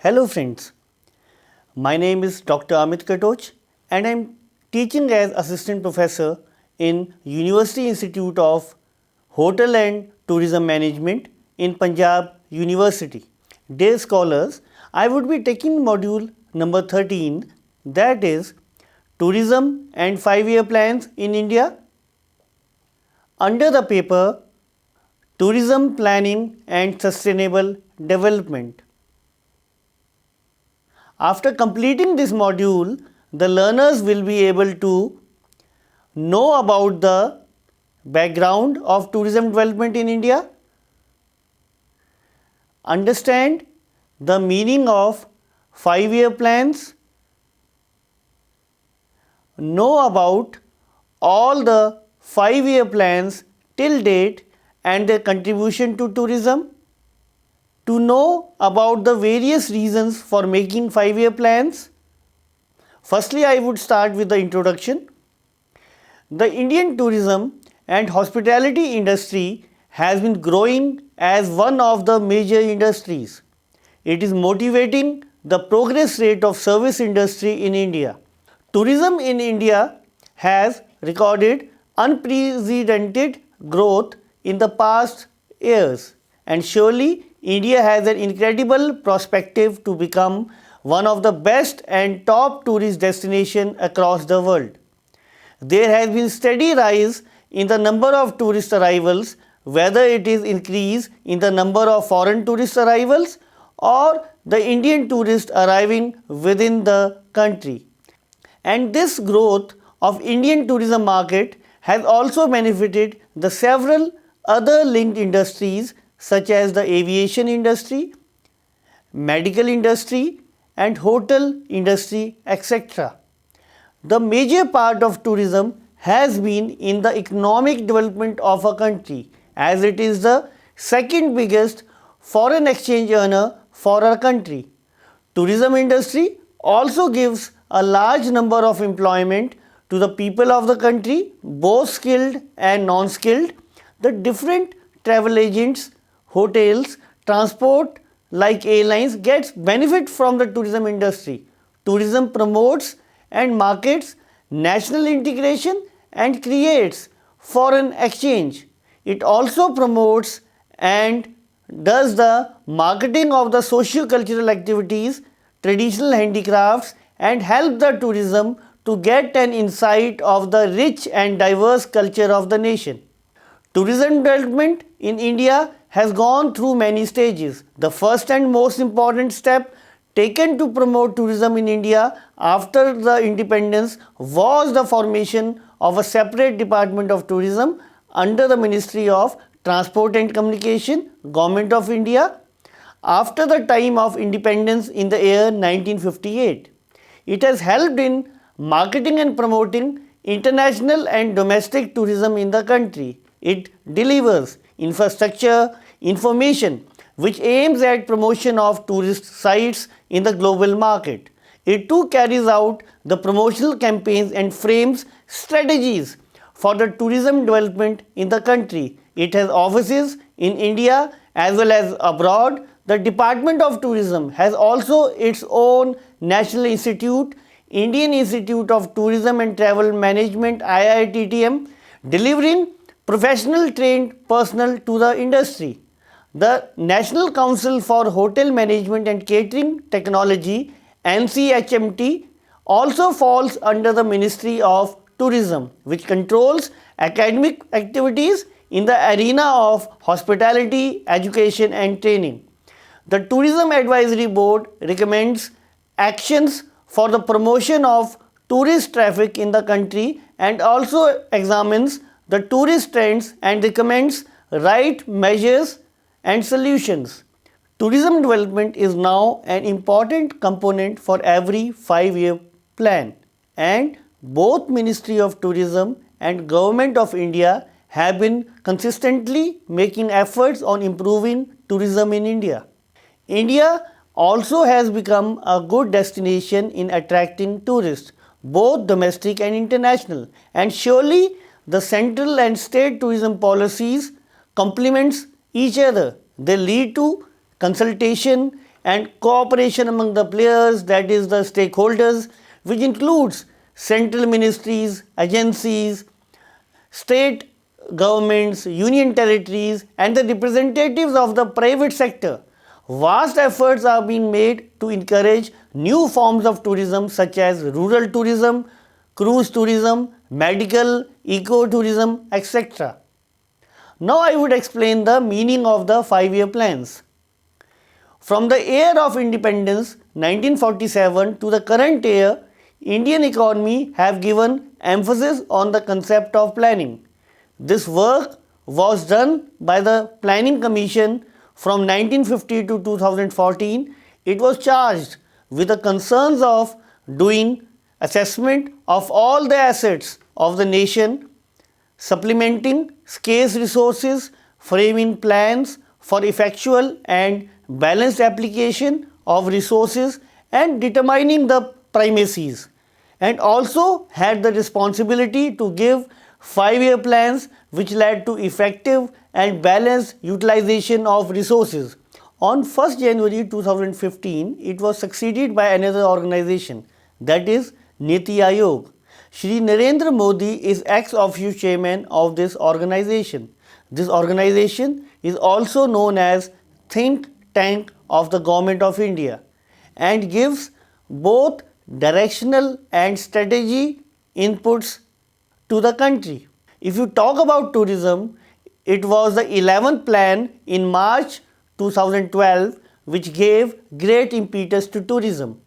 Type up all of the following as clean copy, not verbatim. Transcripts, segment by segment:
Hello friends, my name is Dr. Amit Katoch and I am teaching as Assistant Professor in University Institute of Hotel and Tourism Management in Punjab University. Dear scholars, I would be taking module number 13, that is Tourism and 5-year plans in India. Under the paper Tourism Planning and Sustainable Development. After completing this module, the learners will be able to know about the background of tourism development in India, understand the meaning of 5-year plans, know about all the 5-year plans till date and their contribution to tourism, to know about the various reasons for making 5-year plans. Firstly, I would start with the introduction. The Indian tourism and hospitality industry has been growing as one of the major industries. It is motivating the progress rate of service industry in India. Tourism in India has recorded unprecedented growth in the past years, and surely India has an incredible perspective to become one of the best and top tourist destinations across the world. There has been steady rise in the number of tourist arrivals, whether it is increase in the number of foreign tourist arrivals or the Indian tourists arriving within the country. And this growth of Indian tourism market has also benefited the several other linked industries such as the aviation industry, medical industry and hotel industry, etc. The major part of tourism has been in the economic development of a country, as it is the second biggest foreign exchange earner for our country. Tourism industry also gives a large number of employment to the people of the country, both skilled and non-skilled. The different travel agents, hotels, transport like airlines gets benefit from the tourism industry. Tourism promotes and markets national integration and creates foreign exchange. It also promotes and does the marketing of the socio-cultural activities, traditional handicrafts and help the tourism to get an insight of the rich and diverse culture of the nation. Tourism development in India has gone through many stages. The first and most important step taken to promote tourism in India after the independence was the formation of a separate department of tourism under the Ministry of Transport and Communication, Government of India, after the time of independence in the year 1958. It has helped in marketing and promoting international and domestic tourism in the country. It delivers infrastructure, information which aims at promotion of tourist sites in the global market. It too carries out the promotional campaigns and frames strategies for the tourism development in the country. It has offices in India as well as abroad. The Department of Tourism has also its own National Institute, Indian Institute of Tourism and Travel Management IITTM, delivering professional trained personnel to the industry. The National Council for Hotel Management and Catering Technology NCHMT also falls under the Ministry of Tourism, which controls academic activities in the arena of hospitality, education and training. The Tourism Advisory Board recommends actions for the promotion of tourist traffic in the country and also examines the tourist trends and recommends right measures and solutions. Tourism development is now an important component for every 5-year plan, and both Ministry of Tourism and Government of India have been consistently making efforts on improving tourism in India. India also has become a good destination in attracting tourists, both domestic and international, and surely the central and state tourism policies complements each other. They lead to consultation and cooperation among the players, that is the stakeholders, which includes central ministries, agencies, state governments, union territories, and the representatives of the private sector. Vast efforts are being made to encourage new forms of tourism such as rural tourism, cruise tourism, medical, ecotourism, etc. Now I would explain the meaning of the 5-year plans. From the year of independence 1947 to the current year, Indian economy have given emphasis on the concept of planning. This work was done by the Planning Commission from 1950 to 2014. It was charged with the concerns of doing assessment of all the assets of the nation, supplementing scarce resources, framing plans for effectual and balanced application of resources, and determining the primacies, and also had the responsibility to give 5-year plans which led to effective and balanced utilization of resources. On 1st January 2015, it was succeeded by another organization, that is Niti Aayog. Shri Narendra Modi is ex officio chairman of this organization. This organization is also known as think tank of the Government of India and gives both directional and strategy inputs to the country. If you talk about tourism, it was the 11th plan in March 2012 which gave great impetus to tourism.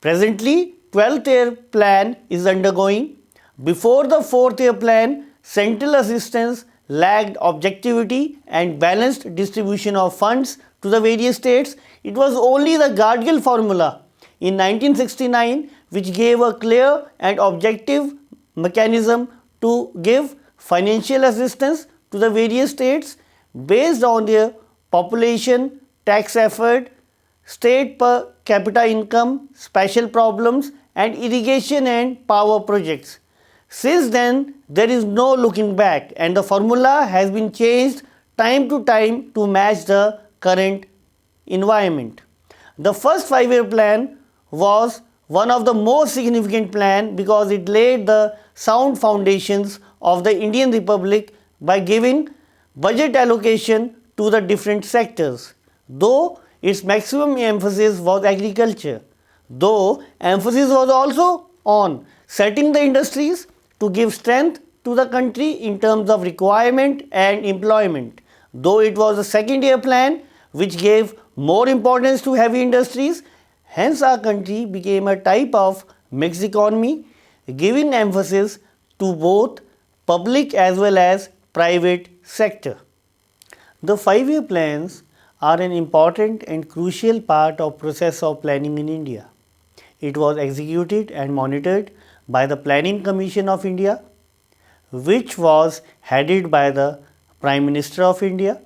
Presently, 12th year plan is undergoing. Before the 4th year plan, central assistance lacked objectivity and balanced distribution of funds to the various states. It was only the Gadgil formula in 1969 which gave a clear and objective mechanism to give financial assistance to the various states based on their population, tax effort, state per capita income, special problems, and irrigation and power projects. Since then, there is no looking back, and the formula has been changed time to time to match the current environment. The first 5-year plan was one of the most significant plan because it laid the sound foundations of the Indian Republic by giving budget allocation to the different sectors, though its maximum emphasis was agriculture, though emphasis was also on setting the industries to give strength to the country in terms of requirement and employment, though it was the 2nd year plan which gave more importance to heavy industries. Hence our country became a type of mixed economy, giving emphasis to both public as well as private sector. The 5-year plans are an important and crucial part of process of planning in India. It was executed and monitored by the Planning Commission of India, which was headed by the Prime Minister of India.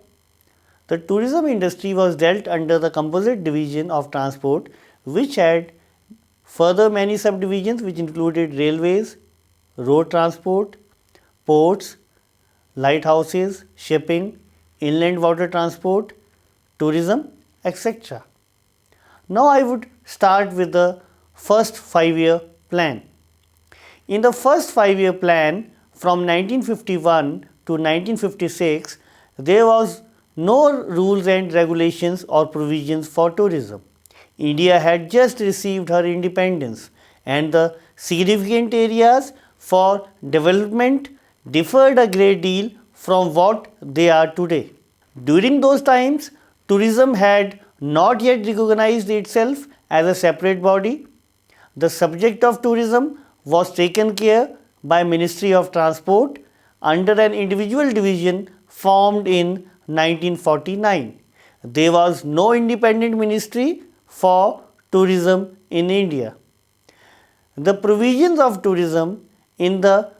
The tourism industry was dealt under the Composite Division of Transport, which had further many subdivisions which included railways, road transport, ports, lighthouses, shipping, inland water transport, tourism, etc. Now I would start with the first 5-year plan. In the first 5-year plan from 1951 to 1956, there was no rules and regulations or provisions for tourism. India had just received her independence and the significant areas for development differed a great deal from what they are today. During those times, tourism had not yet recognized itself as a separate body. The subject of tourism was taken care by Ministry of Transport under an individual division formed in 1949. There was no independent ministry for tourism in India. The provisions of tourism in the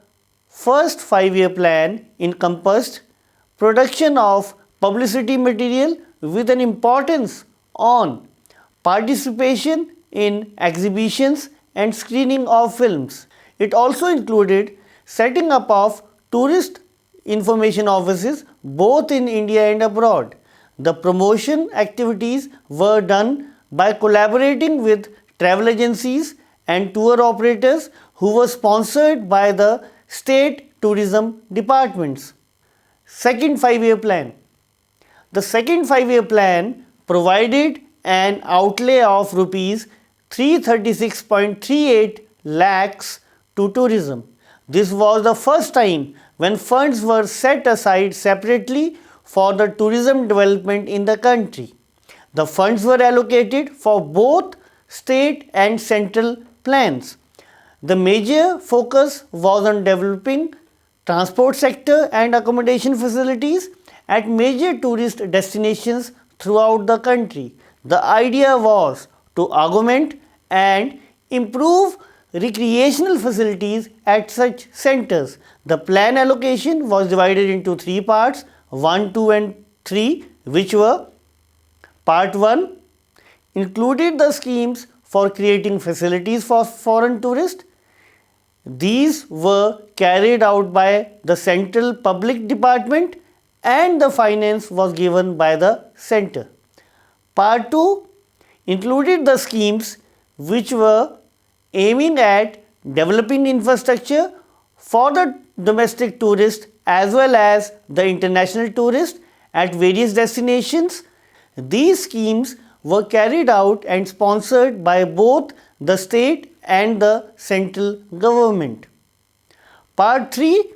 first 5-year plan encompassed production of publicity material with an importance on participation in exhibitions and screening of films. It also included setting up of tourist information offices both in India and abroad. The promotion activities were done by collaborating with travel agencies and tour operators who were sponsored by the state tourism departments. Second 5-year plan. The second 5-year plan provided an outlay of rupees 336.38 lakhs to tourism. This was the first time when funds were set aside separately for the tourism development in the country. The funds were allocated for both state and central plans. The major focus was on developing transport sector and accommodation facilities at major tourist destinations throughout the country. The idea was to augment and improve recreational facilities at such centers. The plan allocation was divided into three parts, 1, 2 and 3, which were: Part 1 included the schemes for creating facilities for foreign tourists. These were carried out by the central public department and the finance was given by the center. Part 2 included the schemes which were aiming at developing infrastructure for the domestic tourist as well as the international tourist at various destinations. These schemes were carried out and sponsored by both the state and the central government. Part 3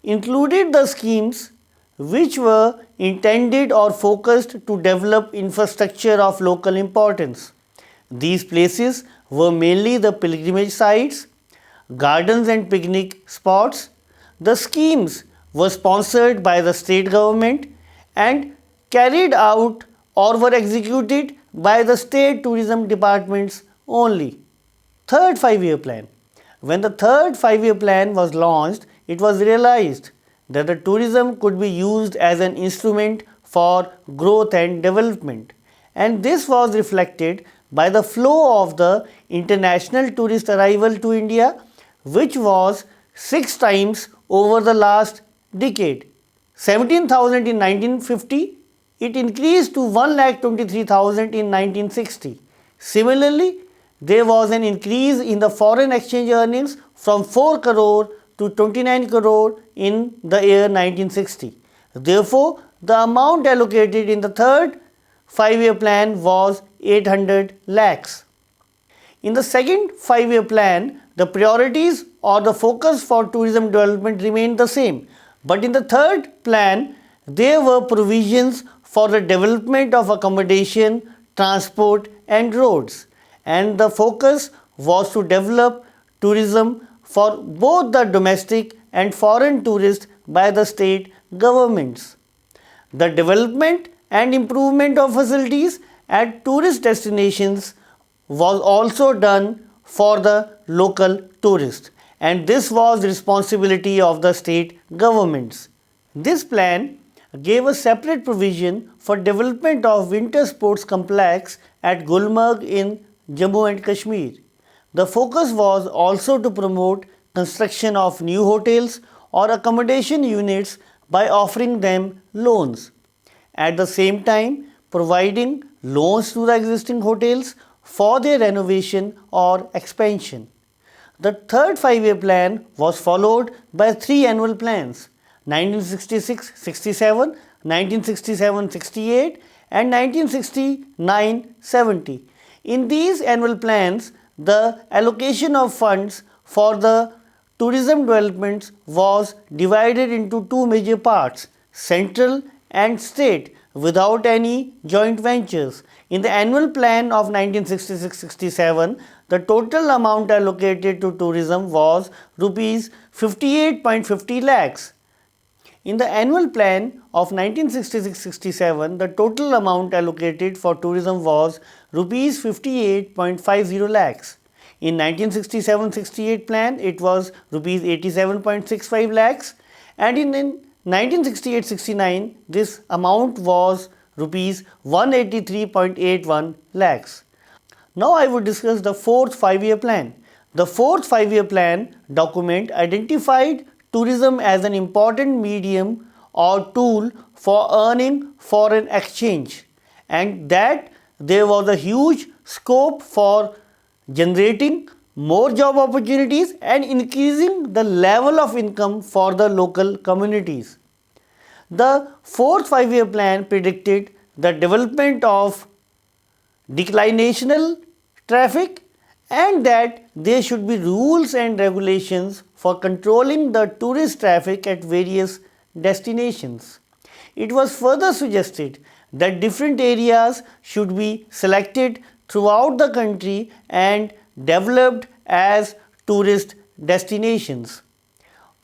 included the schemes which were intended or focused to develop infrastructure of local importance. These places were mainly the pilgrimage sites, gardens and picnic spots. The schemes were sponsored by the state government and carried out or were executed by the state tourism departments only. Third 5-year plan. When the third 5-year plan was launched, it was realized that the tourism could be used as an instrument for growth and development, and this was reflected by the flow of the international tourist arrival to India, which was 6 times over the last decade. 17,000 in 1950, it increased to 1,23,000 in 1960. Similarly, there was an increase in the foreign exchange earnings from 4 crore to 29 crore in the year 1960. Therefore, the amount allocated in the third 5-year plan was 800 lakhs. In the second 5-year plan, the priorities or the focus for tourism development remained the same. But in the third plan, there were provisions for the development of accommodation, transport and roads. And the focus was to develop tourism for both the domestic and foreign tourists by the state governments. The development and improvement of facilities at tourist destinations was also done for the local tourists, and this was the responsibility of the state governments. This plan gave a separate provision for development of winter sports complex at Gulmarg in Jammu and Kashmir. The focus was also to promote construction of new hotels or accommodation units by offering them loans. At the same time, providing loans to the existing hotels for their renovation or expansion. The third 5-year plan was followed by 3 annual plans: 1966-67, 1967-68 and 1969-70. In these annual plans, the allocation of funds for the tourism development was divided into 2 major parts: central and state, without any joint ventures. In the annual plan of 1966-67, the total amount allocated to tourism was rupees 58.50 lakhs. In the annual plan of 1966-67, the total amount allocated for tourism was rupees 58.50 lakhs. In 1967-68 plan, it was rupees 87.65 lakhs, and in 1968-69, this amount was rupees 183.81 lakhs. Now I would discuss the fourth 5-year plan. The fourth 5-year plan document identified tourism as an important medium or tool for earning foreign exchange, and that there was a huge scope for generating more job opportunities and increasing the level of income for the local communities. The fourth five-year plan predicted the development of declinational traffic and that there should be rules and regulations for controlling the tourist traffic at various destinations. It was further suggested that different areas should be selected throughout the country and developed as tourist destinations.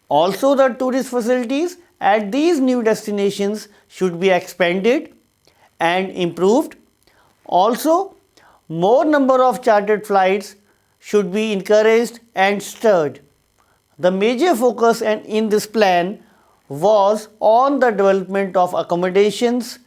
Also, the tourist facilities at these new destinations should be expanded and improved. Also, more number of chartered flights should be encouraged and stirred. The major focus in this plan was on the development of accommodations,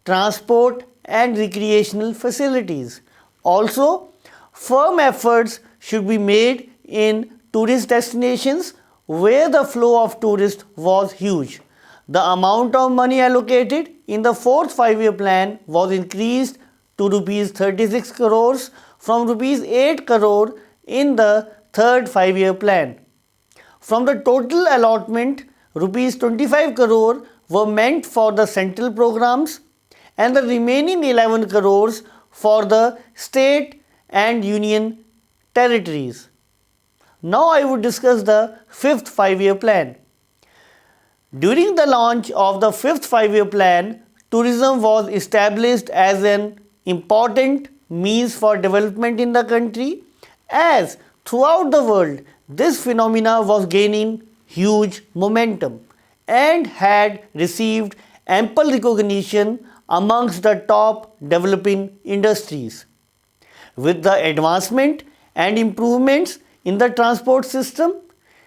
transport and recreational facilities. Also, firm efforts should be made in tourist destinations where the flow of tourists was huge. The amount of money allocated in the fourth five-year plan was increased to rupees 36 crores from rupees 8 crore in the third five-year plan. From the total allotment, rupees 25 crore were meant for the central programs and the remaining 11 crores for the state and union territories. Now I would discuss the fifth five-year plan. During the launch of the fifth five-year plan, tourism was established as an important means for development in the country, as throughout the world this phenomena was gaining huge momentum and had received ample recognition amongst the top developing industries. With the advancement and improvements in the transport system,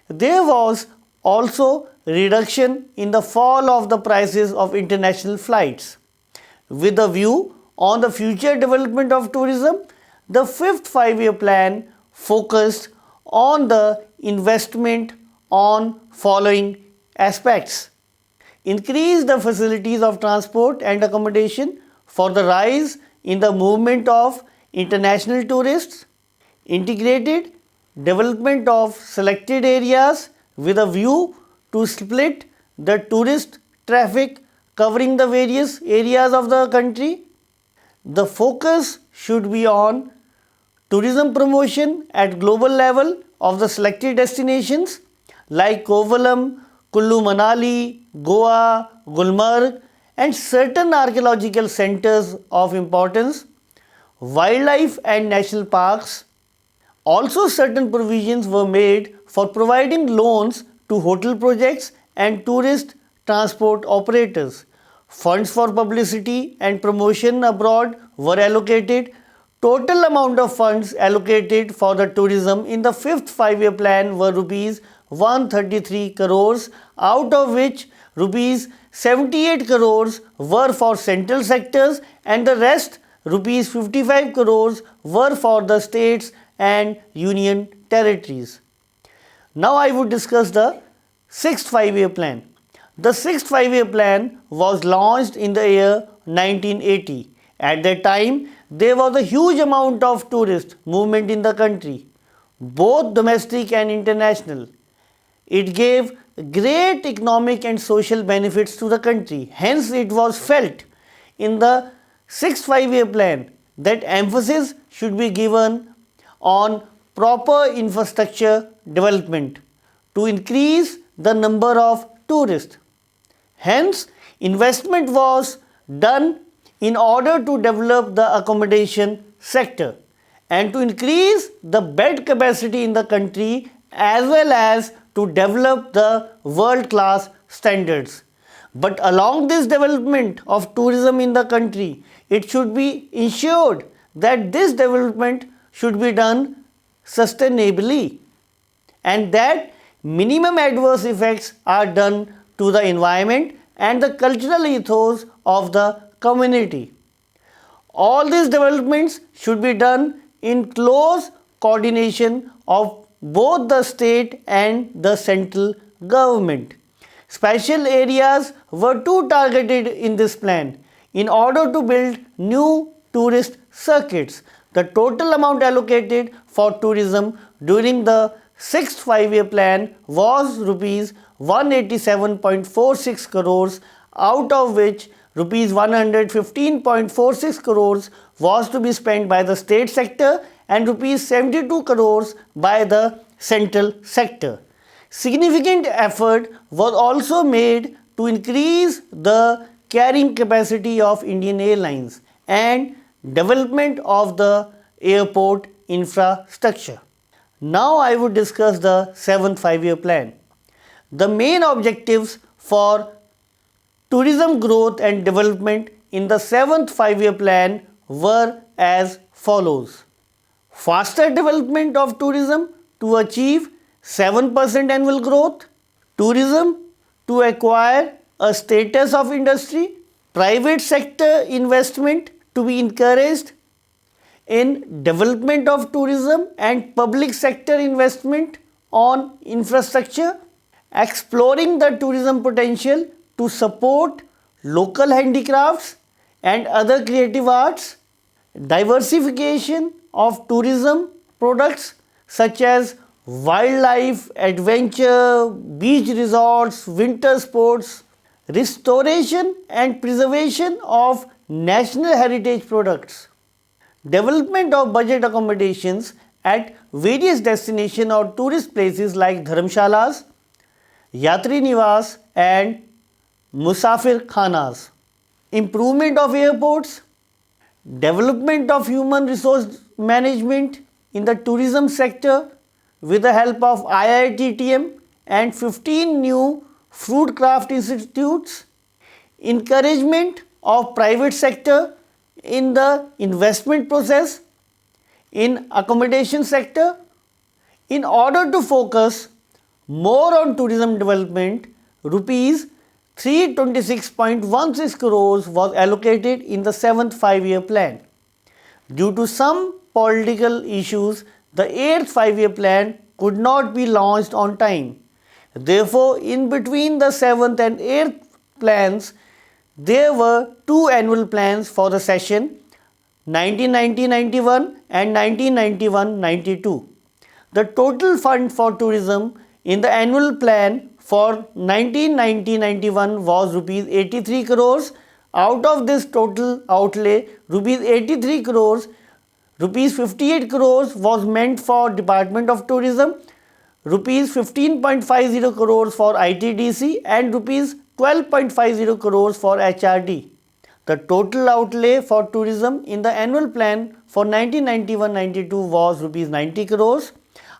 there was also reduction in the fall of the prices of international flights. With a view on the future development of tourism, the fifth five-year plan focused on the investment on following aspects: increase the facilities of transport and accommodation for the rise in the movement of international tourists, integrated development of selected areas with a view to split the tourist traffic covering the various areas of the country. The focus should be on tourism promotion at global level of the selected destinations like Kovalam, Kullu Manali, Goa, Gulmarg and certain archaeological centers of importance, wildlife and national parks. Also, certain provisions were made for providing loans to hotel projects and tourist transport operators. Funds for publicity and promotion abroad were allocated. Total amount of funds allocated for the tourism in the fifth five-year plan were rupees 133 crores, out of which rupees 78 crores were for central sectors and the rest rupees 55 crores were for the states and union territories. Now I would discuss the sixth five-year plan. The sixth five-year plan was launched in the year 1980. At that time, there was a huge amount of tourist movement in the country, both domestic and international. It gave great economic and social benefits to the country. Hence, it was felt in the sixth five-year plan that emphasis should be given on proper infrastructure development to increase the number of tourists. Hence, investment was done in order to develop the accommodation sector and to increase the bed capacity in the country as well as to develop the world-class standards. But along this development of tourism in the country, it should be ensured that this development should be done sustainably and that minimum adverse effects are done to the environment and the cultural ethos of the community. All these developments should be done in close coordination of both the state and the central government. Special areas were too targeted in this plan in order to build new tourist circuits. The total amount allocated for tourism during the 6th five-year plan was rupees 187.46 crores, out of which rupees 115.46 crores was to be spent by the state sector and rupees 72 crores by the central sector. Significant effort was also made to increase the carrying capacity of Indian Airlines and development of the airport infrastructure. Now I would discuss the 7th five-year plan. The main objectives for tourism growth and development in the 7th five-year plan were as follows. Faster development of tourism to achieve 7% annual growth. Tourism to acquire a status of industry. Private sector investment to be encouraged in development of tourism and public sector investment on infrastructure. Exploring the tourism potential to support local handicrafts and other creative arts. Diversification of tourism products such as wildlife, adventure, beach resorts, winter sports. Restoration and preservation of national heritage products. Development of budget accommodations at various destination or tourist places like Dharamshalas, Yatri Niwas and Musafir Khanas. Improvement of airports. Development of human resource management in the tourism sector with the help of IITTM and 15 new fruit craft institutes. Encouragement of private sector in the investment process in accommodation sector. In order to focus more on tourism development, rupees 326.16 crores was allocated in the 7th five-year plan. Due to some political issues, the 8th five-year plan could not be launched on time. Therefore, in between the 7th and 8th plans, there were two annual plans for the session 1990-91 and 1991-92. The total fund for tourism in the annual plan for 1990-91 was rupees 83 crores. Out of this total outlay, rupees 83 crores, rupees 58 crores was meant for Department of Tourism, rupees 15.50 crores for ITDC and rupees 12.50 crores for HRD. The total outlay for tourism in the annual plan for 1991-92 was rupees 90 crores,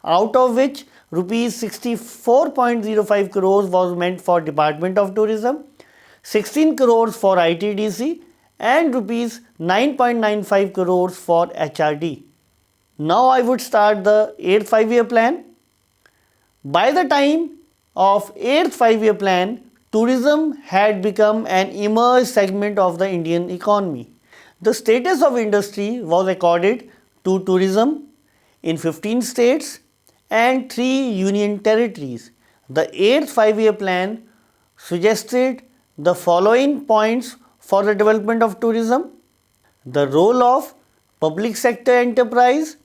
out of which rupees 64.05 crores was meant for Department of Tourism, 16 crores for ITDC and rupees 9.95 crores for HRD. Now I would start the 8th five-year plan. By the time of 8th five-year plan, tourism had become an emerged segment of the Indian economy. The status of industry was accorded to tourism in 15 states and 3 union territories. The 8th five-year plan suggested the following points for the development of tourism. The role of public sector enterprise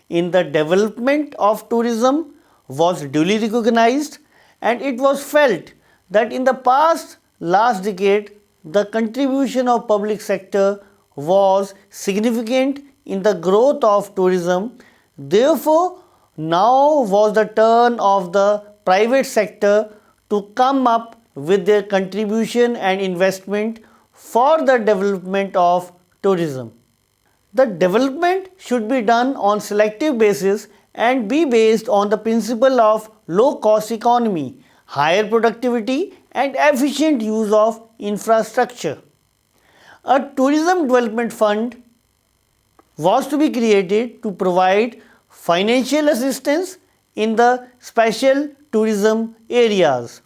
in the development of tourism was duly recognized, and it was felt that in the last decade, the contribution of public sector was significant in the growth of tourism. Therefore, now was the turn of the private sector to come up with their contribution and investment for the development of tourism. The development should be done on selective basis and be based on the principle of low cost economy, higher productivity and efficient use of infrastructure. A tourism development fund was to be created to provide financial assistance in the special tourism areas.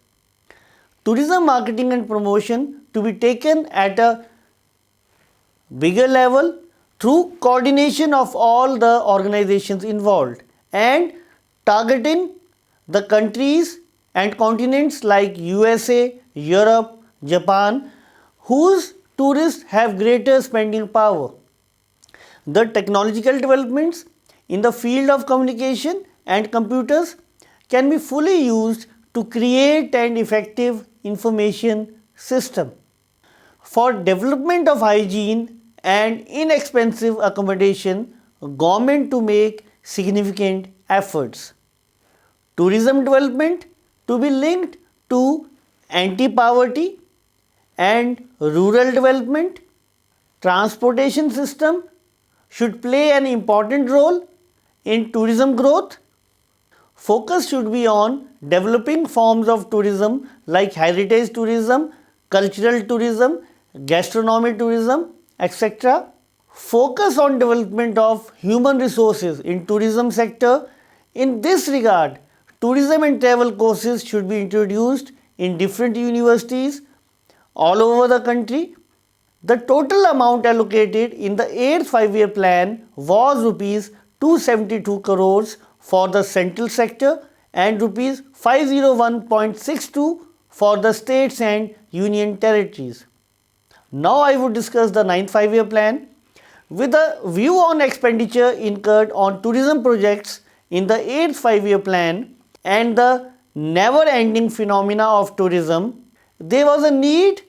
Tourism marketing and promotion to be taken at a bigger level through coordination of all the organizations involved and targeting the countries and continents like USA, Europe, Japan, whose tourists have greater spending power. The technological developments in the field of communication and computers can be fully used to create an effective information system. For development of hygiene and inexpensive accommodation, government to make significant efforts. Tourism development to be linked to anti-poverty and rural development. Transportation system should play an important role in tourism growth. Focus should be on developing forms of tourism like heritage tourism, cultural tourism, gastronomy tourism, etc. Focus on development of human resources in tourism sector. In this regard, tourism and travel courses should be introduced in different universities all over the country. The total amount allocated in the 8th 5-year plan was rupees 272 crores for the central sector and rupees 501.62 for the states and union territories. Now I would discuss the 9th 5-year plan. With a view on expenditure incurred on tourism projects in the 8th 5-year plan and the never-ending phenomena of tourism, there was a need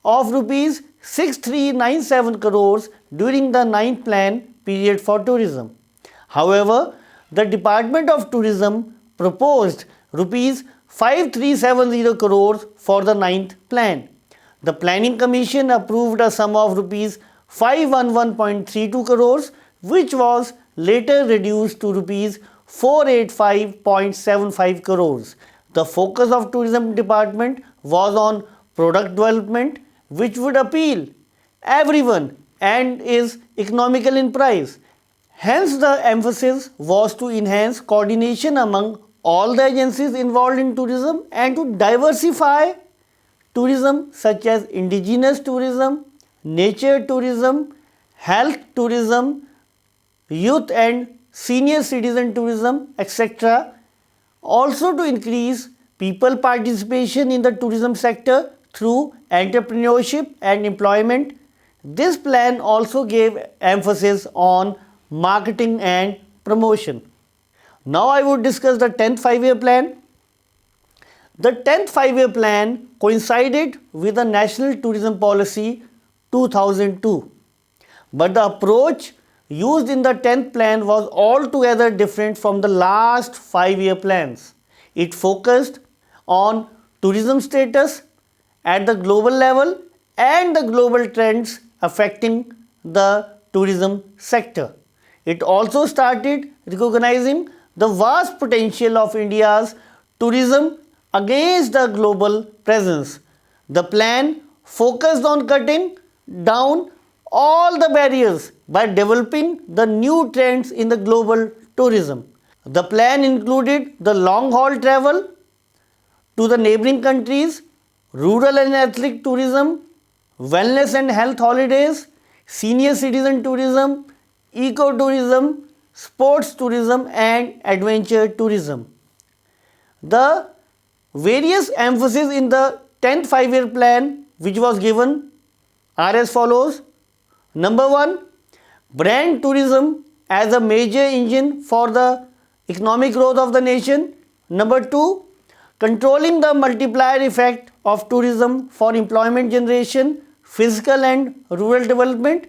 of rupees 6397 crores during the 9th plan period for tourism. However, the Department of Tourism proposed rupees 5370 crores for the 9th plan. The Planning Commission approved a sum of rupees 511.32 crores, which was later reduced to rupees 485.75 crores. The focus of Tourism Department was on product development, which would appeal everyone and is economical in price. Hence, the emphasis was to enhance coordination among all the agencies involved in tourism and to diversify tourism such as indigenous tourism, nature tourism, health tourism, youth and senior citizen tourism, etc. Also to increase people participation in the tourism sector through entrepreneurship and employment. This plan also gave emphasis on marketing and promotion. Now I would discuss the 10th 5-year plan. The 10th 5-year plan coincided with the National Tourism Policy 2002. But the approach used in the 10th plan was altogether different from the last 5-year plans. It focused on tourism status at the global level and the global trends affecting the tourism sector. It also started recognizing the vast potential of India's tourism against the global presence. The plan focused on cutting down all the barriers by developing the new trends in the global tourism. The plan included the long-haul travel to the neighboring countries, rural and ethnic tourism, wellness and health holidays, senior citizen tourism, ecotourism, sports tourism and adventure tourism. The various emphasis in the 10th 5-year plan which was given are as follows. Number 1, brand tourism as a major engine for the economic growth of the nation. Number 2, controlling the multiplier effect of tourism for employment generation, physical and rural development.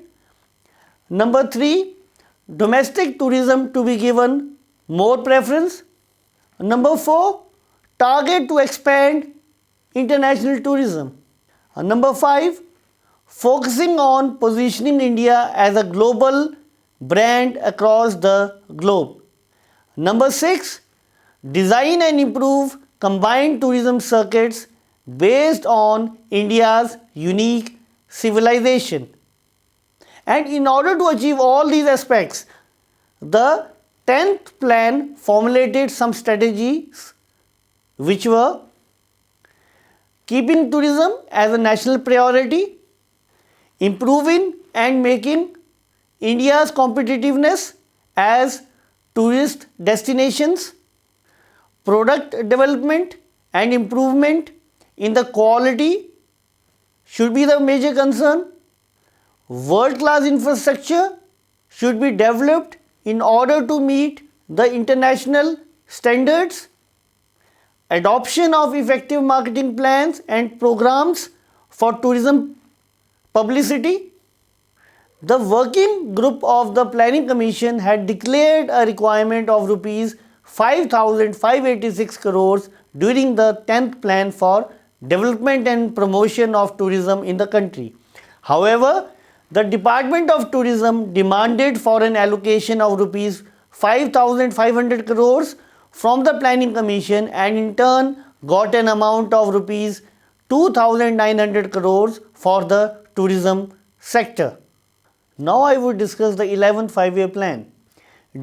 Number 3, domestic tourism to be given more preference. Number 4, target to expand international tourism. Number 5, focusing on positioning India as a global brand across the globe. Number 6, design and improve combined tourism circuits based on India's unique civilization. And in order to achieve all these aspects, the 10th plan formulated some strategies which were keeping tourism as a national priority, improving and making India's competitiveness as tourist destinations, product development and improvement in the quality should be the major concern, world-class infrastructure should be developed in order to meet the international standards. Adoption of effective marketing plans and programs for tourism publicity. The working group of the Planning Commission had declared a requirement of rupees 5,586 crores during the 10th plan for development and promotion of tourism in the country. However, the Department of Tourism demanded for an allocation of rupees 5,500 crores from the Planning Commission and in turn got an amount of rupees 2,900 crores for the tourism sector. Now I would discuss the 11th 5-year plan.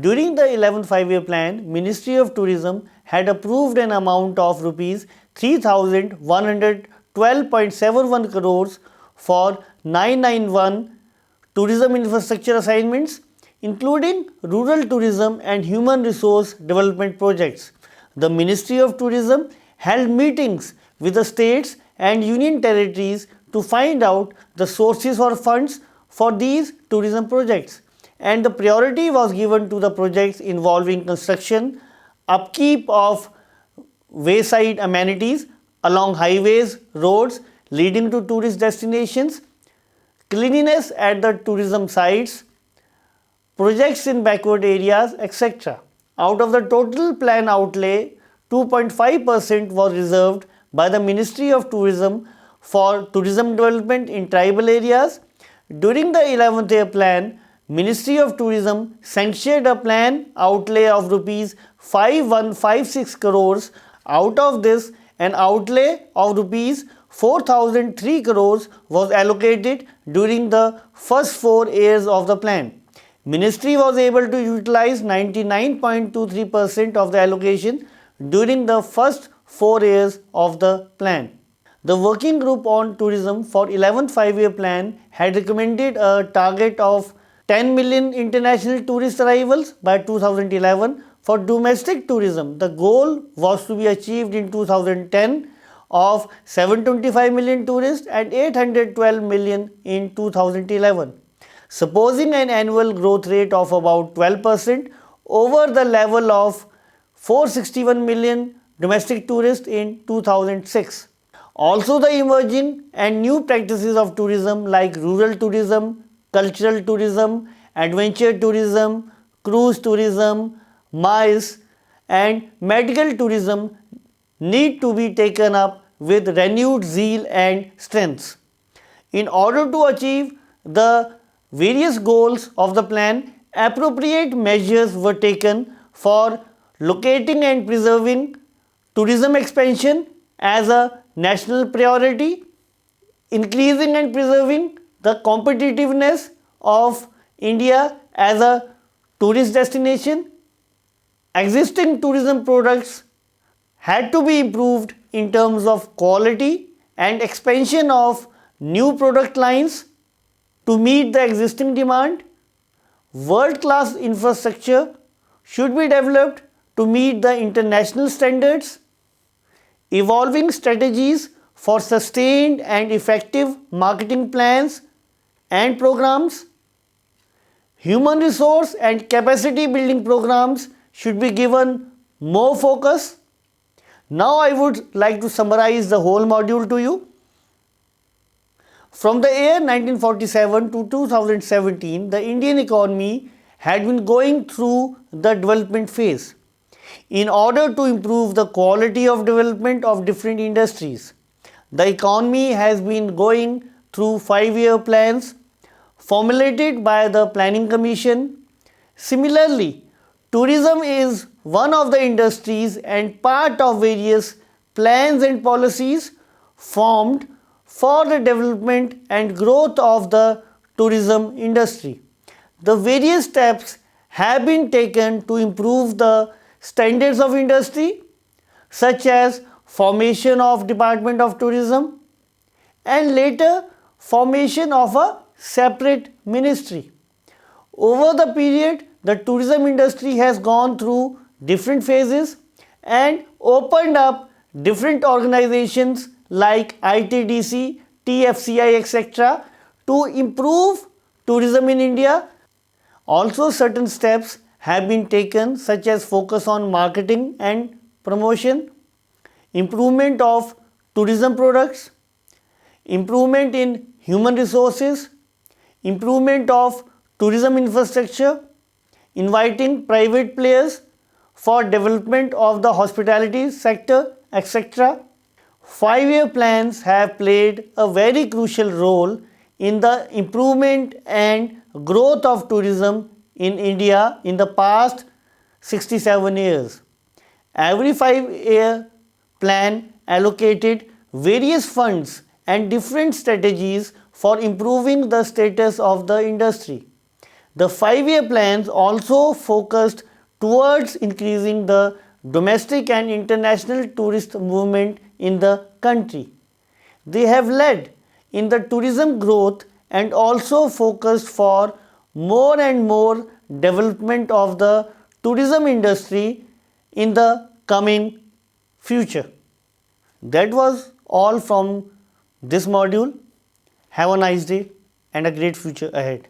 During the 11th 5-year plan, Ministry of Tourism had approved an amount of rupees 3,112.71 crores for 991 tourism infrastructure assignments, including rural tourism and human resource development projects. The Ministry of Tourism held meetings with the states and union territories to find out the sources for funds for these tourism projects, and the priority was given to the projects involving construction, upkeep of wayside amenities along highways, roads leading to tourist destinations, cleanliness at the tourism sites, projects in backward areas, etc. Out of the total plan outlay, 2.5% was reserved by the Ministry of Tourism for tourism development in tribal areas. During the 11th year plan, Ministry of Tourism sanctioned a plan outlay of rupees 5,156 crores. Out of this, an outlay of rupees 4,003 crores was allocated during the first 4 years of the plan. Ministry was able to utilize 99.23% of the allocation during the first 4 years of the plan. The Working Group on Tourism for 11th 5-year plan had recommended a target of 10 million international tourist arrivals by 2011 for domestic tourism. The goal was to be achieved in 2010 of 725 million tourists and 812 million in 2011. Supposing an annual growth rate of about 12% over the level of 461 million domestic tourists in 2006. Also, the emerging and new practices of tourism like rural tourism, cultural tourism, adventure tourism, cruise tourism, MICE and medical tourism need to be taken up with renewed zeal and strength. In order to achieve the various goals of the plan, appropriate measures were taken for locating and preserving tourism expansion as a national priority, increasing and preserving the competitiveness of India as a tourist destination. Existing tourism products had to be improved in terms of quality and expansion of new product lines to meet the existing demand. World-class infrastructure should be developed to meet the international standards. Evolving strategies for sustained and effective marketing plans and programs. Human resource and capacity building programs should be given more focus. Now I would like to summarize the whole module to you. From the year 1947 to 2017, the Indian economy had been going through the development phase. In order to improve the quality of development of different industries, the economy has been going through 5-year plans formulated by the Planning Commission. Similarly, tourism is one of the industries and part of various plans and policies formed for the development and growth of the tourism industry. The various steps have been taken to improve the standards of industry, such as formation of Department of Tourism and later formation of a separate ministry. Over the period, the tourism industry has gone through different phases and opened up different organizations like ITDC, TFCI, etc. to improve tourism in India. Also, certain steps have been taken such as focus on marketing and promotion, improvement of tourism products, improvement in human resources, improvement of tourism infrastructure, inviting private players for development of the hospitality sector, etc. 5-year plans have played a very crucial role in the improvement and growth of tourism in India in the past 67 years. Every 5-year plan allocated various funds and different strategies for improving the status of the industry. The 5-year plans also focused towards increasing the domestic and international tourist movement in the country. They have led in the tourism growth and also focused for more and more development of the tourism industry in the coming future. That was all from this module. Have a nice day and a great future ahead.